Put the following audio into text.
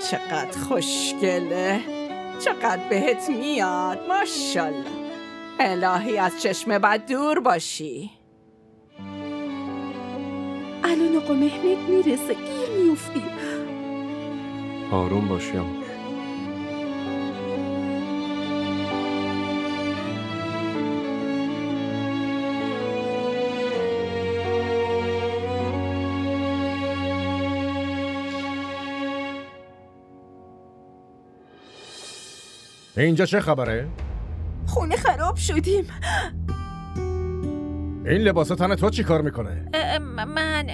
چقدر خوشگله، چقدر بهت میاد. ماشاءالله. الهی از چشم بد دور باشی. الان آقا مهمت میرسه، گیر میفتی. آروم باشی امور. اینجا چه خبره؟ خونه خراب شدیم. این لباسا تن تو چی کار میکنه؟ من